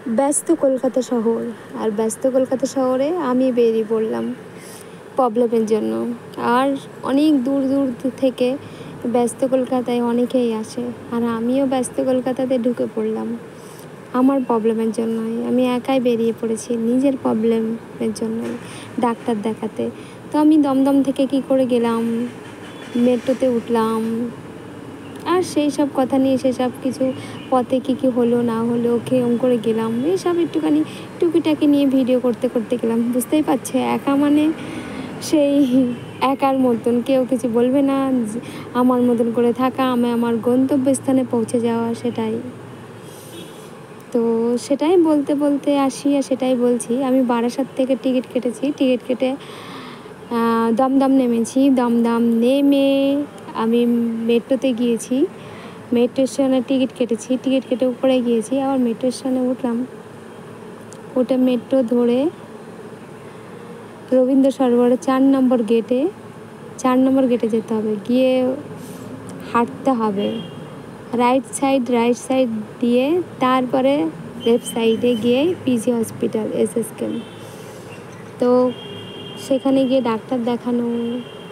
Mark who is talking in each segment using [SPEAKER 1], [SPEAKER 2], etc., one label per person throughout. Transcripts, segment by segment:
[SPEAKER 1] ব্যস্ত কলকাতা শহর, আর ব্যস্ত কলকাতা শহরে আমি বেরিয়ে পড়লাম প্রবলেমের জন্য। আর অনেক দূর দূর থেকে ব্যস্ত কলকাতায় অনেকেই আসে, আর আমিও ব্যস্ত কলকাতাতে ঢুকে পড়লাম আমার প্রবলেমের জন্যই। আমি একাই বেরিয়ে পড়েছি নিজের প্রবলেমের জন্যই ডাক্তার দেখাতে। তো আমি দমদম থেকে কি করে গেলাম, মেট্রোতে উঠলাম, আর সেই সব কথা নিয়ে সেসব কিছু পথে কী হলো না হলো, কেরম করে গেলাম, এইসব একটুখানি টুকিটাকি নিয়ে ভিডিও করতে করতে গেলাম। বুঝতেই পারছে একা মানে সেই একার মতন, কেউ কিছু বলবে না, আমার মতন করে থাকা, আমি আমার গন্তব্যস্থানে পৌঁছে যাওয়া, সেটাই। তো সেটাই বলতে বলতে আসি, আর সেটাই বলছি। আমি বারাসাত থেকে টিকিট কেটেছি, টিকিট কেটে দমদম নেমেছি। দমদম নেমে আমি মেট্রোতে গিয়েছি, মেট্রো স্টেশনে টিকিট কেটেছি, টিকিট কেটে উপরে গিয়েছি, আবার মেট্রো স্টেশনে উঠলাম। উঠে মেট্রো ধরে রবীন্দ্র সরোবরে 4 নম্বর গেটে যেতে হবে। গিয়ে হাঁটতে হবে রাইট সাইড দিয়ে, তারপরে লেফট সাইডে গিয়ে পিজি হসপিটাল এসএসকেএম। তো সেখানে গিয়ে ডাক্তার দেখানো,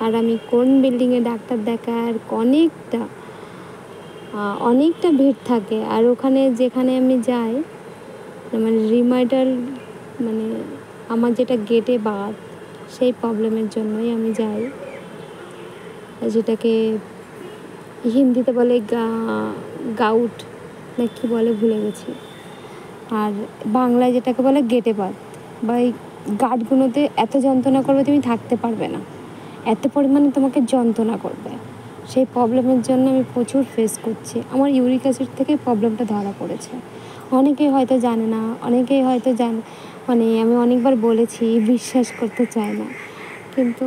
[SPEAKER 1] আর আমি কোন বিল্ডিংয়ে ডাক্তার দেখার অনেকটা ভিড় থাকে। আর ওখানে যেখানে আমি যাই, মানে রিমাইন্ডার, মানে আমার যেটা গেটে বাদ, সেই প্রবলেমের জন্যই আমি যাই, যেটাকে হিন্দিতে বলে গাউট না কি বলে ভুলে গেছি, আর বাংলায় যেটাকে বলে গেটে বাদ। বা এই গার্ডগুলোতে এত যন্ত্রণা করবে তুমি থাকতে পারবে না, এত পরিমাণে তোমাকে যন্ত্রণা করবে। সেই প্রবলেমের জন্য আমি প্রচুর ফেস করছি। আমার ইউরিক অ্যাসিড থেকে প্রবলেমটা ধরা পড়েছে। অনেকেই হয়তো জানে না, মানে আমি অনেকবার বলেছি, বিশ্বাস করতে চায় না, কিন্তু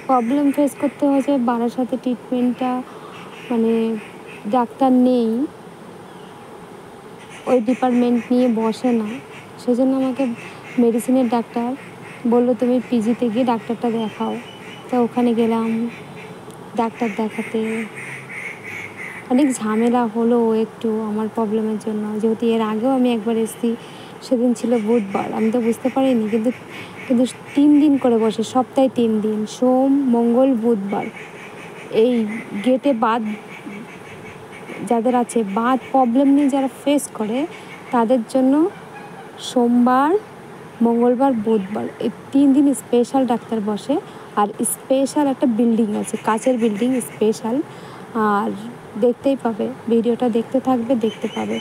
[SPEAKER 1] প্রবলেম ফেস করতে হয়েছে। বারাসাতে ট্রিটমেন্টটা মানে ডাক্তার নেই, ওই ডিপার্টমেন্ট নিয়ে বসে না, সেজন্য আমাকে মেডিসিনের ডাক্তার বললো তুমি পিজিতে গিয়ে ডাক্তারটা দেখাও। তো ওখানে গেলাম ডাক্তার দেখাতে। অনেক ঝামেলা হলো একটু আমার প্রবলেমের জন্য, যেহেতু এর আগেও আমি একবার এসেছি, সেদিন ছিল বুধবার, আমি তো বুঝতে পারিনি। কিন্তু 3 দিন করে বসে, সপ্তাহে 3 দিন, সোম মঙ্গল বুধবার। এই গেটে বাদ যাদের আছে, বাদ প্রবলেম নিয়ে যারা ফেস করে, তাদের জন্য সোমবার মঙ্গলবার বুধবার এই 3 দিন স্পেশাল ডাক্তার বসে। আর স্পেশাল একটা বিল্ডিং আছে, কাচের বিল্ডিং স্পেশাল। আর দেখতেই পাবে, ভিডিওটা দেখতে থাকবে, দেখতে পাবে।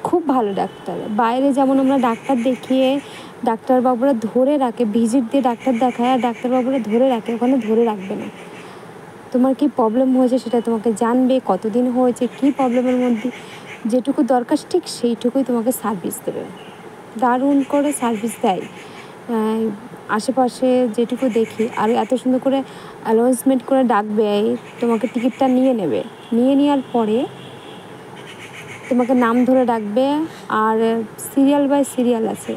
[SPEAKER 1] খুব ভালো ডাক্তার। বাইরে যেমন আমরা ডাক্তার দেখিয়ে ডাক্তারবাবুরা ধরে রাখে, ভিজিট দিয়ে ডাক্তার দেখায়, আর ডাক্তারবাবুরা ধরে রাখে, ওখানে ধরে রাখবে না। তোমার কী প্রবলেম হয়েছে সেটা তোমাকে জানবে, কতদিন হয়েছে, কী প্রবলেমের মধ্যে যেটুকু দরকার ঠিক সেইটুকুই তোমাকে সার্ভিস দেবে। দারুণ করে সার্ভিস দেয়। আশেপাশে যেটুকু দেখি, আর এত সুন্দর করে অ্যানাউন্সমেন্ট করে ডাকবে, তোমাকে টিকিটটা নিয়ে নেওয়ার পরে তোমাকে নাম ধরে ডাকবে। আর সিরিয়াল বাই সিরিয়াল আছে,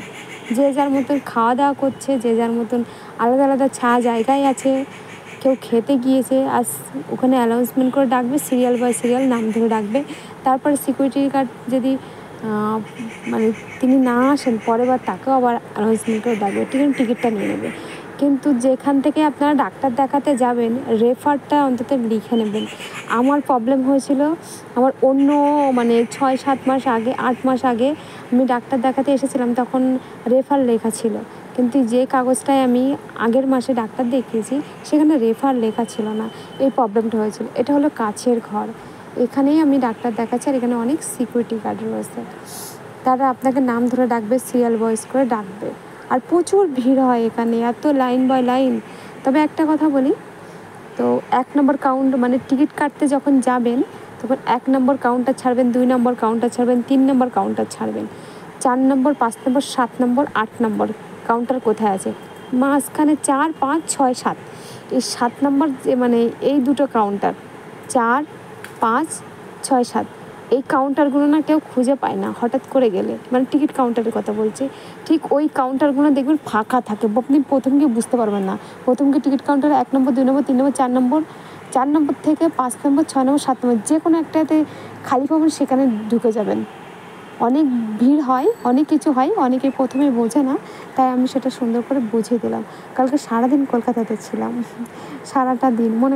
[SPEAKER 1] যে যার মতন খাওয়া দাওয়া করছে, যে যার মতন আলাদা আলাদা জায়গায় আছে, কেউ খেতে গিয়েছে, আর ওখানে অ্যানাউন্সমেন্ট করে ডাকবে, সিরিয়াল বাই সিরিয়াল নাম ধরে ডাকবে। তারপরে সিকিউরিটি গার্ড যদি মানে তিনি না আসেন, পরের বার তাকেও আবার অ্যানাউন্সমেন্ট করে ডাকবে, টিকিটটা নিয়ে নেবে। কিন্তু যেখান থেকে আপনারা ডাক্তার দেখাতে যাবেন, রেফারটা অন্তত লিখে নেবেন। আমার প্রবলেম হয়েছিল, আমার অন্য 6-7 মাস আগে, 8 মাস আগে আমি ডাক্তার দেখাতে এসেছিলাম, তখন রেফার লেখা ছিল। কিন্তু যে কাগজটায় আমি আগের মাসে ডাক্তার দেখিয়েছি, সেখানে রেফার লেখা ছিল না। এই প্রবলেমটা হয়েছিল। এটা হলো কাছের ঘর, এখানেই আমি ডাক্তার দেখাচ্ছি, আর এখানে অনেক সিকিউরিটি গার্ড রয়েছে, তারা আপনাকে নাম ধরে ডাকবে, সিরিয়াল ওয়াইজ করে ডাকবে। আর প্রচুর ভিড় হয় এখানে, এত লাইন বাই লাইন। তবে একটা কথা বলি, তো 1 নম্বর টিকিট কাটতে যখন যাবেন, তখন 1 নম্বর কাউন্টার ছাড়বেন, 2 নম্বর কাউন্টার ছাড়বেন, 3 নম্বর কাউন্টার ছাড়বেন, 4 নম্বর, 5 নম্বর, 7 নম্বর, 8 নম্বর কাউন্টার কোথায় আছে? মাঝখানে 4, 5, 6, 7, এই 7 নম্বর এই দুটো কাউন্টার, 4, 5, 6, 7, এই কাউন্টারগুলো না কেউ খুঁজে পায় না হঠাৎ করে গেলে, টিকিট কাউন্টারের কথা বলছি। ঠিক ওই কাউন্টারগুলো দেখবেন ফাঁকা থাকে, আপনি প্রথম গিয়ে বুঝতে পারবেন না। প্রথম গিয়ে টিকিট কাউন্টারে 1 নম্বর, 2 নম্বর, 3 নম্বর, 4 নম্বর, 4 নম্বর থেকে 5 নম্বর, 6 নম্বর, 7 নম্বর, যে কোনো একটাতে খালি পাবেন সেখানে ঢুকে যাবেন। অনেক ভিড় হয়, অনেক কিছু হয়, অনেকে প্রথমে বোঝে না, তাই আমি সেটা সুন্দর করে বুঝিয়ে দিলাম। কালকে সারাদিন কলকাতাতে ছিলাম, সারাটা দিন মনে